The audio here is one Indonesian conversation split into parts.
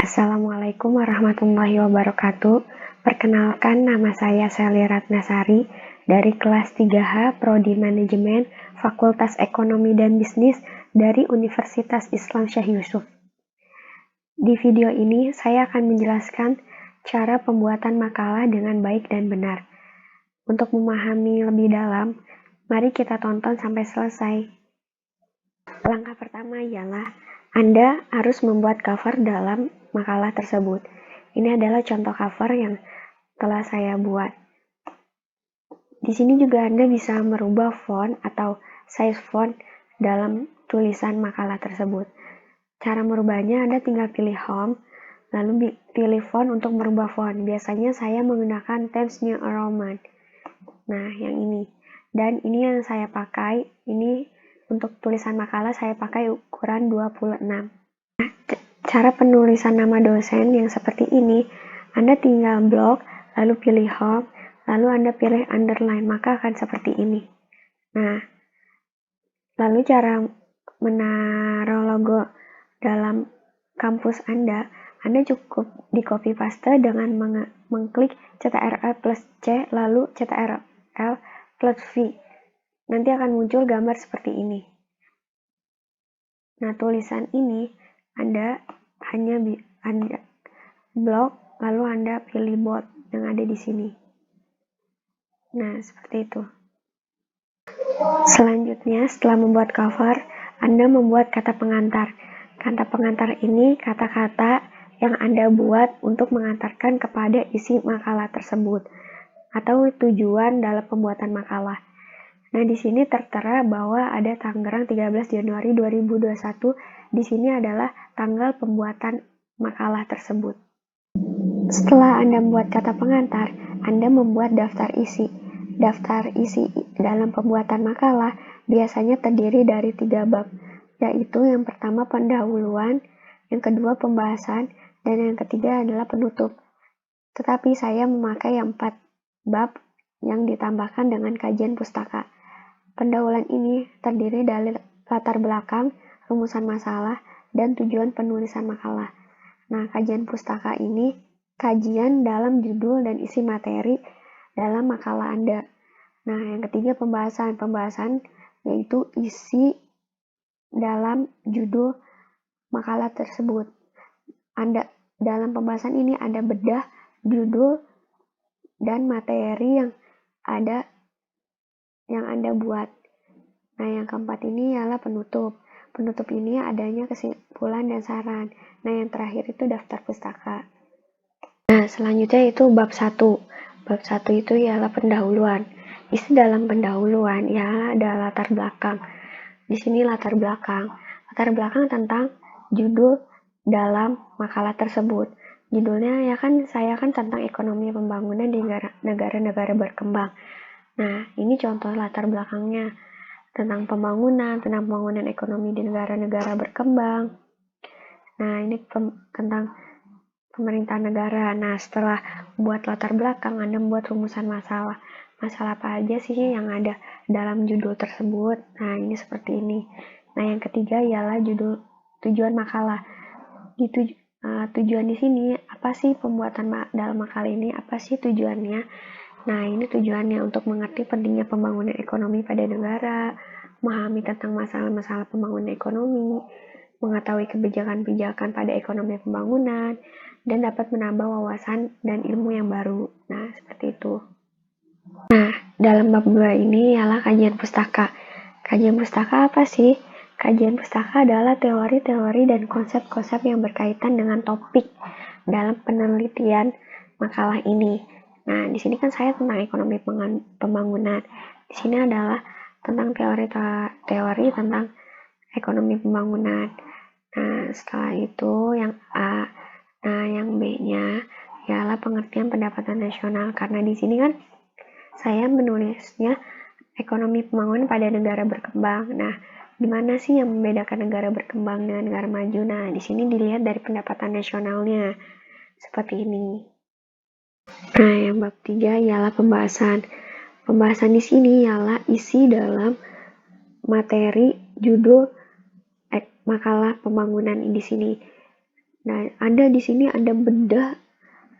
Assalamualaikum warahmatullahi wabarakatuh. Perkenalkan, nama saya Sally Ratnasari dari kelas 3H Prodi Manajemen Fakultas Ekonomi dan Bisnis dari Universitas Islam Syekh Yusuf. Di video ini saya akan menjelaskan cara pembuatan makalah dengan baik dan benar. Untuk memahami lebih dalam, mari kita tonton sampai selesai. Langkah pertama ialah Anda harus membuat cover dalam makalah tersebut. Ini adalah contoh cover yang telah saya buat. Di sini juga Anda bisa merubah font atau size font dalam tulisan makalah tersebut. Cara merubahnya Anda tinggal pilih home, lalu pilih font untuk merubah font. Biasanya saya menggunakan Times New Roman. Nah, yang ini. Dan ini yang saya pakai, ini untuk tulisan makalah saya pakai ukuran 26. Cara penulisan nama dosen yang seperti ini, Anda tinggal blok, lalu pilih home, lalu Anda pilih underline, maka akan seperti ini. Nah, lalu cara menaruh logo dalam kampus Anda cukup di copy paste dengan mengklik CTRL plus C, lalu CTRL plus V. Nanti akan muncul gambar seperti ini. Nah, tulisan ini Anda hanya Anda blok, lalu Anda pilih bold yang ada di sini. Nah, seperti itu. Selanjutnya, setelah membuat cover, Anda membuat kata pengantar. Kata pengantar ini kata-kata yang Anda buat untuk mengantarkan kepada isi makalah tersebut atau tujuan dalam pembuatan makalah. Nah, di sini tertera bahwa ada Tangerang 13 Januari 2021. Di sini adalah tanggal pembuatan makalah tersebut. Setelah Anda membuat kata pengantar, Anda membuat daftar isi. Daftar isi dalam pembuatan makalah biasanya terdiri dari 3 bab, yaitu yang pertama pendahuluan, yang kedua pembahasan, dan yang ketiga adalah penutup. Tetapi saya memakai yang 4 bab yang ditambahkan dengan kajian pustaka. Pendahuluan ini terdiri dari latar belakang, rumusan masalah, dan tujuan penulisan makalah. Nah, kajian pustaka ini kajian dalam judul dan isi materi dalam makalah Anda. Nah, yang ketiga pembahasan. Pembahasan yaitu isi dalam judul makalah tersebut. Anda dalam pembahasan ini Anda bedah judul dan materi yang Anda buat. Nah, yang keempat ini ialah penutup. Penutup ini adanya kesimpulan dan saran. Nah, yang terakhir itu daftar pustaka. Nah, selanjutnya itu bab 1. Bab 1 itu ialah pendahuluan. Isi dalam pendahuluan ya ada latar belakang. Di sini latar belakang. Latar belakang tentang judul dalam makalah tersebut. Judulnya saya tentang ekonomi pembangunan di negara-negara berkembang. Nah, ini contoh latar belakangnya tentang pembangunan ekonomi di negara-negara berkembang. Nah, ini tentang pemerintahan negara. Nah, setelah buat latar belakang, Anda membuat rumusan masalah. Masalah apa aja sih yang ada dalam judul tersebut? Nah, ini seperti ini. Nah, yang ketiga ialah tujuan makalah. Tujuan di sini, apa sih pembuatan dalam makalah ini? Apa sih tujuannya? Nah, ini tujuannya untuk mengerti pentingnya pembangunan ekonomi pada negara, memahami tentang masalah-masalah pembangunan ekonomi, mengetahui kebijakan-kebijakan pada ekonomi pembangunan, dan dapat menambah wawasan dan ilmu yang baru. Nah, seperti itu. Nah, dalam bab 2 ini ialah kajian pustaka. Kajian pustaka apa sih? Kajian pustaka adalah teori-teori dan konsep-konsep yang berkaitan dengan topik dalam penelitian makalah ini. Nah, di sini kan saya tentang ekonomi pembangunan. Di sini adalah tentang teori tentang ekonomi pembangunan. Nah, setelah itu yang A. Nah, yang B-nya ialah pengertian pendapatan nasional. Karena di sini kan saya menulisnya ekonomi pembangunan pada negara berkembang. Nah, gimana sih yang membedakan negara berkembang dengan negara maju? Nah, di sini dilihat dari pendapatan nasionalnya. Seperti ini. Nah, yang bab 3 ialah pembahasan. Pembahasan di sini ialah isi dalam materi judul makalah pembangunan di sini. Nah, di sini ada bedah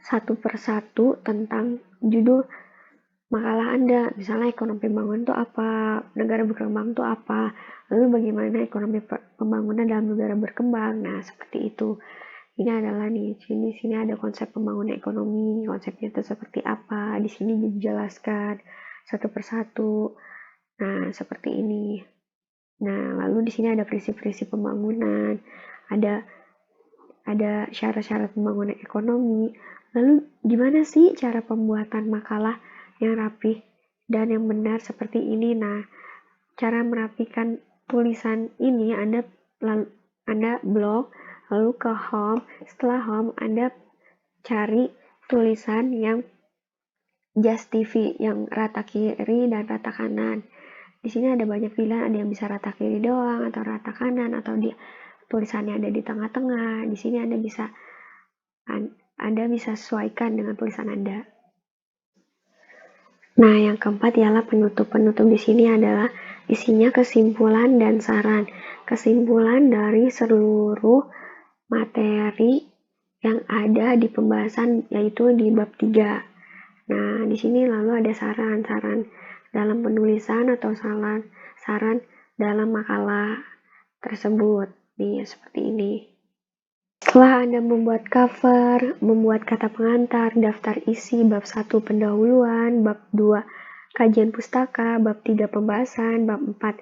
satu persatu tentang judul makalah Anda. Misalnya ekonomi pembangunan itu apa, negara berkembang itu apa, lalu bagaimana ekonomi pembangunan dalam negara berkembang. Nah, seperti itu. Ini adalah di sini ada konsep pembangunan ekonomi, konsepnya itu seperti apa. Di sini dijelaskan satu persatu. Nah, seperti ini. Nah, lalu di sini ada prinsip-prinsip pembangunan, ada syarat-syarat pembangunan ekonomi. Lalu gimana sih cara pembuatan makalah yang rapih dan yang benar seperti ini? Nah, cara merapikan tulisan ini Anda blok, lalu ke home. Setelah home, Anda cari tulisan yang Just TV, yang rata kiri dan rata kanan. Di sini ada banyak pilihan, ada yang bisa rata kiri doang, atau rata kanan, atau tulisannya ada di tengah-tengah. Di sini Anda bisa sesuaikan dengan tulisan Anda. Nah, yang keempat ialah penutup. Penutup di sini adalah isinya kesimpulan dan saran. Kesimpulan dari seluruh materi yang ada di pembahasan, yaitu di bab 3. Nah, di sini lalu ada saran-saran dalam penulisan atau saran dalam makalah tersebut. Nih, seperti ini. Setelah Anda membuat cover, membuat kata pengantar, daftar isi, bab 1 pendahuluan, bab 2 kajian pustaka, bab 3 pembahasan, bab 4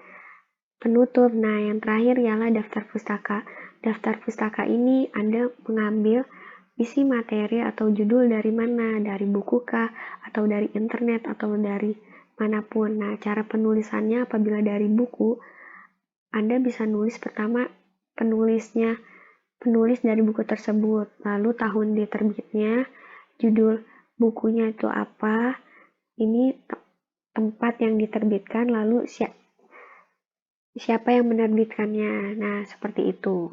penutup. Nah, yang terakhir ialah daftar pustaka. Daftar pustaka ini Anda mengambil isi materi atau judul dari mana, dari buku kah, atau dari internet, atau dari manapun. Nah, cara penulisannya apabila dari buku, Anda bisa nulis pertama penulis dari buku tersebut, lalu tahun diterbitnya, judul bukunya itu apa, ini tempat yang diterbitkan, lalu siapa yang menerbitkannya. Nah, seperti itu.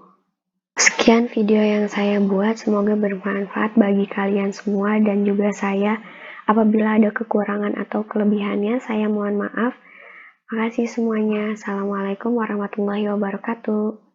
Sekian video yang saya buat, semoga bermanfaat bagi kalian semua dan juga saya. Apabila ada kekurangan atau kelebihannya, saya mohon maaf. Makasih semuanya. Assalamualaikum warahmatullahi wabarakatuh.